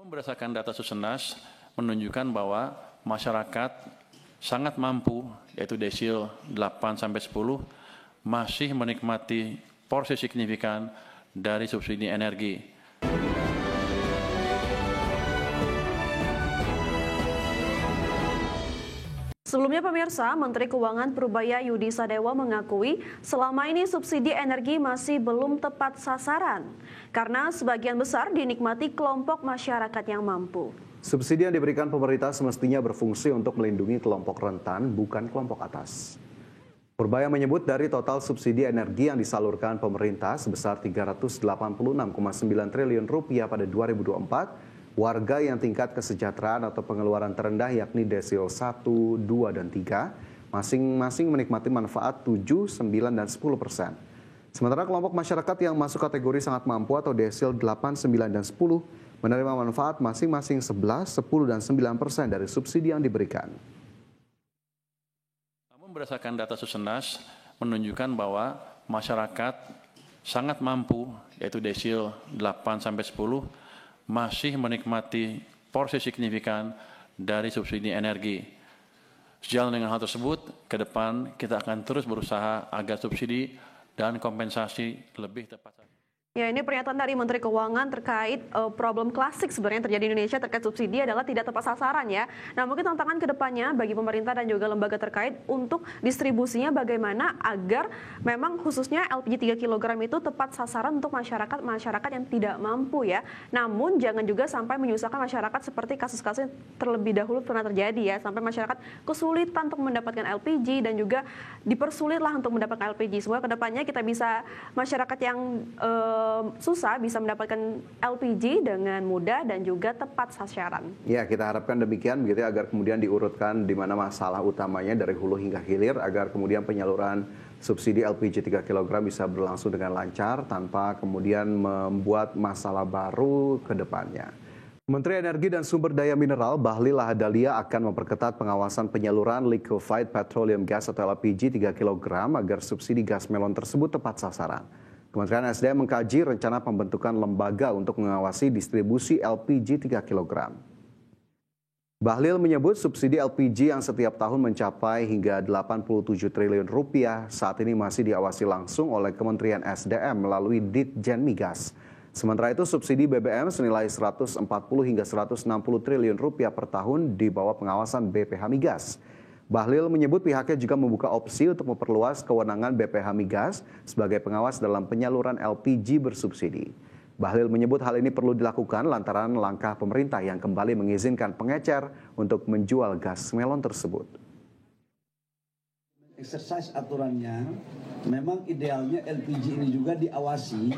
Berdasarkan data Susenas menunjukkan bahwa masyarakat sangat mampu, yaitu desil 8-10, masih menikmati porsi signifikan dari subsidi energi. Sebelumnya pemirsa, Menteri Keuangan Purbaya Yudi Sadewa mengakui selama ini subsidi energi masih belum tepat sasaran karena sebagian besar dinikmati kelompok masyarakat yang mampu. Subsidi yang diberikan pemerintah semestinya berfungsi untuk melindungi kelompok rentan, bukan kelompok atas. Purbaya menyebut dari total subsidi energi yang disalurkan pemerintah sebesar Rp386,9 triliun pada 2024, warga yang tingkat kesejahteraan atau pengeluaran terendah yakni desil 1, 2, dan 3 masing-masing menikmati manfaat 7, 9, dan 10%. Sementara kelompok masyarakat yang masuk kategori sangat mampu atau desil 8, 9, dan 10 menerima manfaat masing-masing 11, 10, dan 9% dari subsidi yang diberikan. Namun berdasarkan data Susenas menunjukkan bahwa masyarakat sangat mampu, yaitu desil 8-10, masih menikmati porsi signifikan dari subsidi energi. Sejalan dengan hal tersebut, ke depan kita akan terus berusaha agar subsidi dan kompensasi lebih tepat. Ya, ini pernyataan dari Menteri Keuangan terkait problem klasik sebenarnya yang terjadi di Indonesia terkait subsidi adalah tidak tepat sasaran ya. Nah, mungkin tantangan ke depannya bagi pemerintah dan juga lembaga terkait untuk distribusinya bagaimana agar memang khususnya LPG 3 kg itu tepat sasaran untuk masyarakat yang tidak mampu ya. Namun jangan juga sampai menyusahkan masyarakat seperti kasus-kasus yang terlebih dahulu pernah terjadi ya, sampai masyarakat kesulitan untuk mendapatkan LPG dan juga dipersulitlah untuk mendapatkan LPG. Semoga ke depannya kita bisa masyarakat yang susah bisa mendapatkan LPG dengan mudah dan juga tepat sasaran. Ya, kita harapkan demikian begitu ya, agar kemudian diurutkan di mana masalah utamanya dari hulu hingga hilir agar kemudian penyaluran subsidi LPG 3 kg bisa berlangsung dengan lancar tanpa kemudian membuat masalah baru ke depannya. Menteri Energi dan Sumber Daya Mineral Bahlil Lahadalia akan memperketat pengawasan penyaluran liquefied petroleum gas atau LPG 3 kg agar subsidi gas melon tersebut tepat sasaran. Kementerian SDM mengkaji rencana pembentukan lembaga untuk mengawasi distribusi LPG 3 kg. Bahlil menyebut subsidi LPG yang setiap tahun mencapai hingga Rp87 triliun saat ini masih diawasi langsung oleh Kementerian SDM melalui Ditjen Migas. Sementara itu subsidi BBM senilai Rp140 hingga Rp160 triliun per tahun di bawah pengawasan BPH Migas. Bahlil menyebut pihaknya juga membuka opsi untuk memperluas kewenangan BPH Migas sebagai pengawas dalam penyaluran LPG bersubsidi. Bahlil menyebut hal ini perlu dilakukan lantaran langkah pemerintah yang kembali mengizinkan pengecer untuk menjual gas melon tersebut. Eksersis aturannya, memang idealnya LPG ini juga diawasi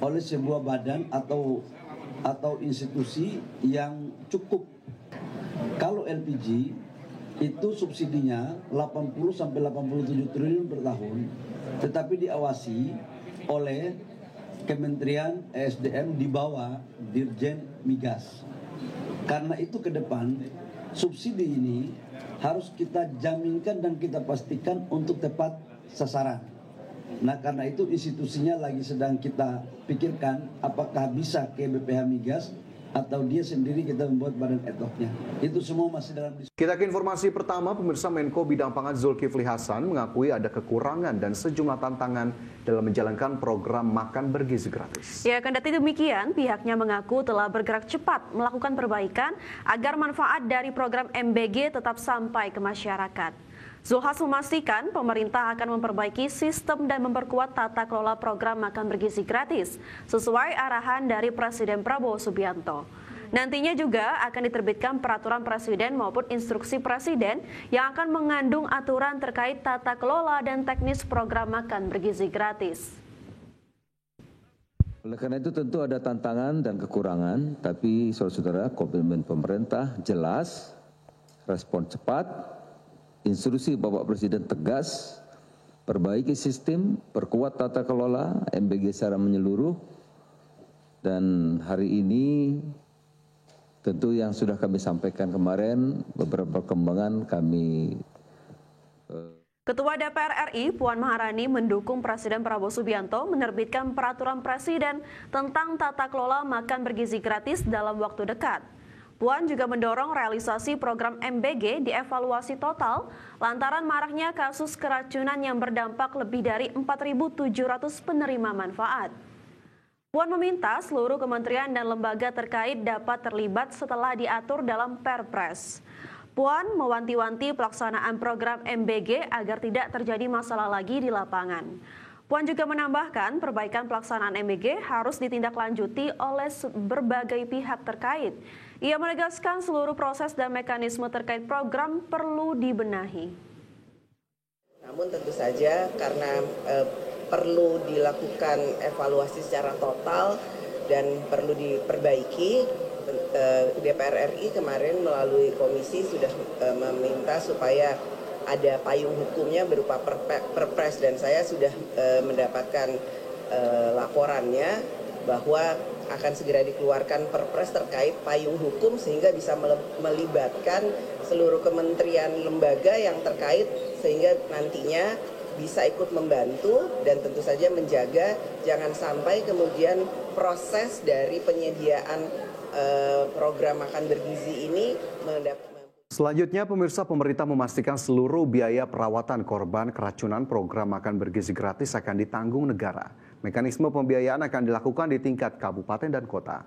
oleh sebuah badan atau institusi yang cukup. Kalau LPG itu subsidinya 80-87 triliun per tahun, tetapi diawasi oleh Kementerian SDM di bawah Dirjen Migas. Karena itu ke depan subsidi ini harus kita jaminkan dan kita pastikan untuk tepat sasaran. Nah, karena itu institusinya lagi sedang kita pikirkan apakah bisa ke BPH Migas atau dia sendiri kita membuat badan ad hoc-nya. Itu semua masih dalam diskusi. Kita ke informasi pertama, pemirsa. Menko Bidang Pangan Zulkifli Hasan mengakui ada kekurangan dan sejumlah tantangan dalam menjalankan program makan bergizi gratis. Ya, kendati demikian, pihaknya mengaku telah bergerak cepat melakukan perbaikan agar manfaat dari program MBG tetap sampai ke masyarakat. Zulkifli Hasan memastikan pemerintah akan memperbaiki sistem dan memperkuat tata kelola program makan bergizi gratis sesuai arahan dari Presiden Prabowo Subianto. Nantinya juga akan diterbitkan peraturan Presiden maupun instruksi Presiden yang akan mengandung aturan terkait tata kelola dan teknis program makan bergizi gratis. Oleh karena itu tentu ada tantangan dan kekurangan, tapi saudara-saudara, komitmen pemerintah jelas, respon cepat, instruksi Bapak Presiden tegas, perbaiki sistem, perkuat tata kelola MBG secara menyeluruh, dan hari ini tentu yang sudah kami sampaikan kemarin, beberapa perkembangan kami Ketua DPR RI Puan Maharani mendukung Presiden Prabowo Subianto menerbitkan peraturan presiden tentang tata kelola makan bergizi gratis dalam waktu dekat. Puan juga mendorong realisasi program MBG dievaluasi total lantaran maraknya kasus keracunan yang berdampak lebih dari 4.700 penerima manfaat. Puan meminta seluruh kementerian dan lembaga terkait dapat terlibat setelah diatur dalam Perpres. Puan mewanti-wanti pelaksanaan program MBG agar tidak terjadi masalah lagi di lapangan. Puan juga menambahkan perbaikan pelaksanaan MBG harus ditindaklanjuti oleh berbagai pihak terkait. Ia menegaskan seluruh proses dan mekanisme terkait program perlu dibenahi. Namun tentu saja karena perlu dilakukan evaluasi secara total dan perlu diperbaiki, DPR RI kemarin melalui komisi sudah meminta supaya ada payung hukumnya berupa Perpres, dan saya sudah mendapatkan laporannya bahwa akan segera dikeluarkan Perpres terkait payung hukum sehingga bisa melibatkan seluruh kementerian lembaga yang terkait sehingga nantinya bisa ikut membantu dan tentu saja menjaga jangan sampai kemudian proses dari penyediaan program makan bergizi ini Selanjutnya, pemirsa, pemerintah memastikan seluruh biaya perawatan korban keracunan program makan bergizi gratis akan ditanggung negara. Mekanisme pembiayaan akan dilakukan di tingkat kabupaten dan kota.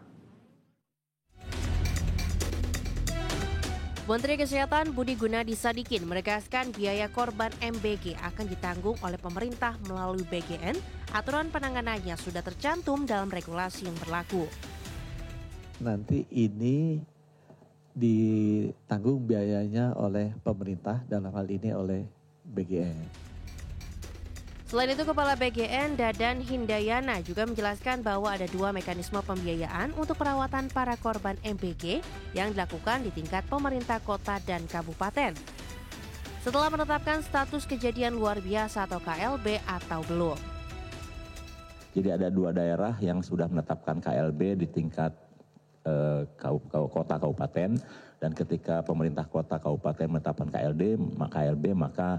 Menteri Kesehatan Budi Gunadi Sadikin menegaskan biaya korban MBG akan ditanggung oleh pemerintah melalui BGN. Aturan penanganannya sudah tercantum dalam regulasi yang berlaku. Nanti ini ditanggung biayanya oleh pemerintah, dalam hal ini oleh BGN. Selain itu, Kepala BGN Dadan Hindayana juga menjelaskan bahwa ada 2 mekanisme pembiayaan untuk perawatan para korban MBG yang dilakukan di tingkat pemerintah kota dan kabupaten. Setelah menetapkan status kejadian luar biasa atau KLB atau belum. Jadi ada 2 daerah yang sudah menetapkan KLB di tingkat kota kabupaten, dan ketika pemerintah kota kabupaten menetapkan KLB maka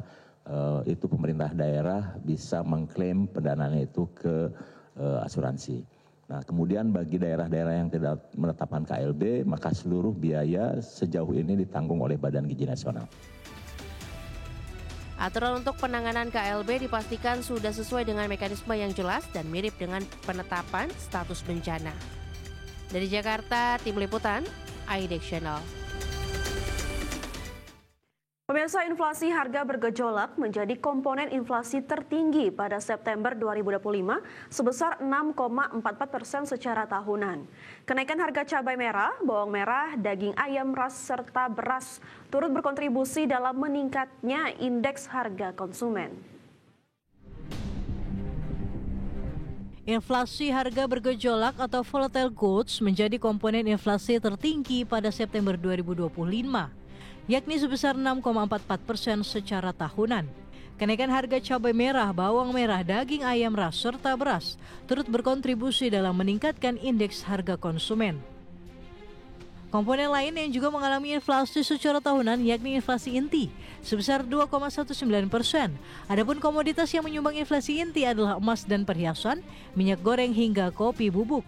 itu pemerintah daerah bisa mengklaim pendanaannya itu ke asuransi. Nah, kemudian bagi daerah-daerah yang tidak menetapkan KLB maka seluruh biaya sejauh ini ditanggung oleh Badan Gizi Nasional. Aturan untuk penanganan KLB dipastikan sudah sesuai dengan mekanisme yang jelas dan mirip dengan penetapan status bencana. Dari Jakarta, Tim Liputan, IDX Channel. Pemirsa, inflasi harga bergejolak menjadi komponen inflasi tertinggi pada September 2025 sebesar 6,44% secara tahunan. Kenaikan harga cabai merah, bawang merah, daging ayam ras, serta beras turut berkontribusi dalam meningkatnya indeks harga konsumen. Inflasi harga bergejolak atau volatile goods menjadi komponen inflasi tertinggi pada September 2025, yakni sebesar 6,44% secara tahunan. Kenaikan harga cabai merah, bawang merah, daging ayam ras, serta beras turut berkontribusi dalam meningkatkan indeks harga konsumen. Komponen lain yang juga mengalami inflasi secara tahunan yakni inflasi inti sebesar 2,19%. Adapun komoditas yang menyumbang inflasi inti adalah emas dan perhiasan, minyak goreng hingga kopi bubuk.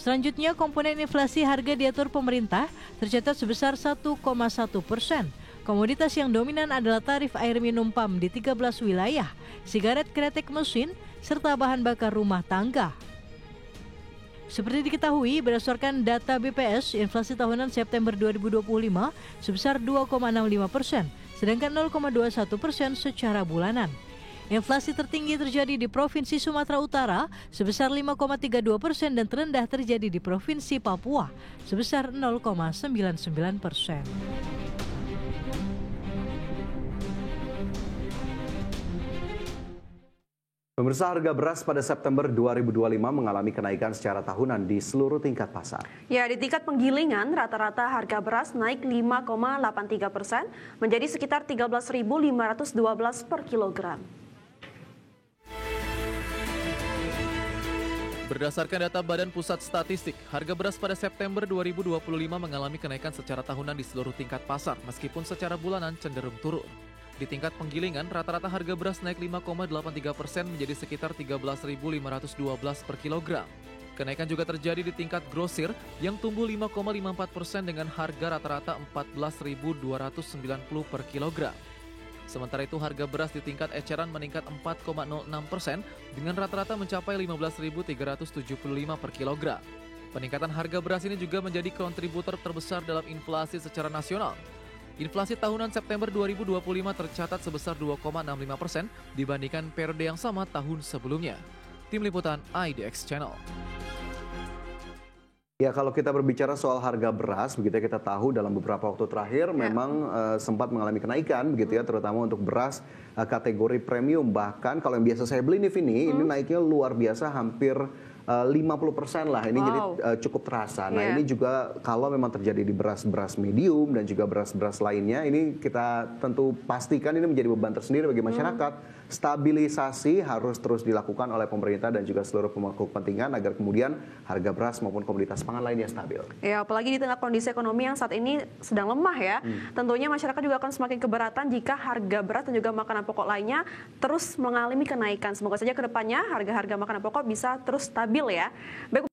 Selanjutnya, komponen inflasi harga diatur pemerintah tercatat sebesar 1,1%. Komoditas yang dominan adalah tarif air minum PAM di 13 wilayah, sigaret kretek mesin, serta bahan bakar rumah tangga. Seperti diketahui, berdasarkan data BPS, inflasi tahunan September 2025 sebesar 2,65%, sedangkan 0,21% secara bulanan. Inflasi tertinggi terjadi di Provinsi Sumatera Utara sebesar 5,32% dan terendah terjadi di Provinsi Papua sebesar 0,99%. Pemirsa, harga beras pada September 2025 mengalami kenaikan secara tahunan di seluruh tingkat pasar. Ya, di tingkat penggilingan, rata-rata harga beras naik 5,83% menjadi sekitar 13.512 per kilogram. Berdasarkan data Badan Pusat Statistik, harga beras pada September 2025 mengalami kenaikan secara tahunan di seluruh tingkat pasar, meskipun secara bulanan cenderung turun. Di tingkat penggilingan, rata-rata harga beras naik 5,83% menjadi sekitar 13.512 per kilogram. Kenaikan juga terjadi di tingkat grosir yang tumbuh 5,54% dengan harga rata-rata 14.290 per kilogram. Sementara itu harga beras di tingkat eceran meningkat 4,06% dengan rata-rata mencapai 15.375 per kilogram. Peningkatan harga beras ini juga menjadi kontributor terbesar dalam inflasi secara nasional. Inflasi tahunan September 2025 tercatat sebesar 2,65% dibandingkan periode yang sama tahun sebelumnya. Tim Liputan IDX Channel. Ya, kalau kita berbicara soal harga beras, begitu ya, kita tahu dalam beberapa waktu terakhir memang sempat mengalami kenaikan, begitu ya, terutama untuk beras kategori premium. Bahkan kalau yang biasa saya beli nih, Vini, ini naiknya luar biasa, hampir 50% lah. Ini jadi cukup terasa. Nah, ini juga kalau memang terjadi di beras-beras medium dan juga beras-beras lainnya, ini kita tentu pastikan ini menjadi beban tersendiri bagi masyarakat. Stabilisasi harus terus dilakukan oleh pemerintah dan juga seluruh pemangku kepentingan agar kemudian harga beras maupun komoditas pangan lainnya stabil. Ya, apalagi di tengah kondisi ekonomi yang saat ini sedang lemah ya. Tentunya masyarakat juga akan semakin keberatan jika harga beras dan juga makanan pokok lainnya terus mengalami kenaikan. Semoga saja ke depannya harga-harga makanan pokok bisa terus stabil ya. Baik,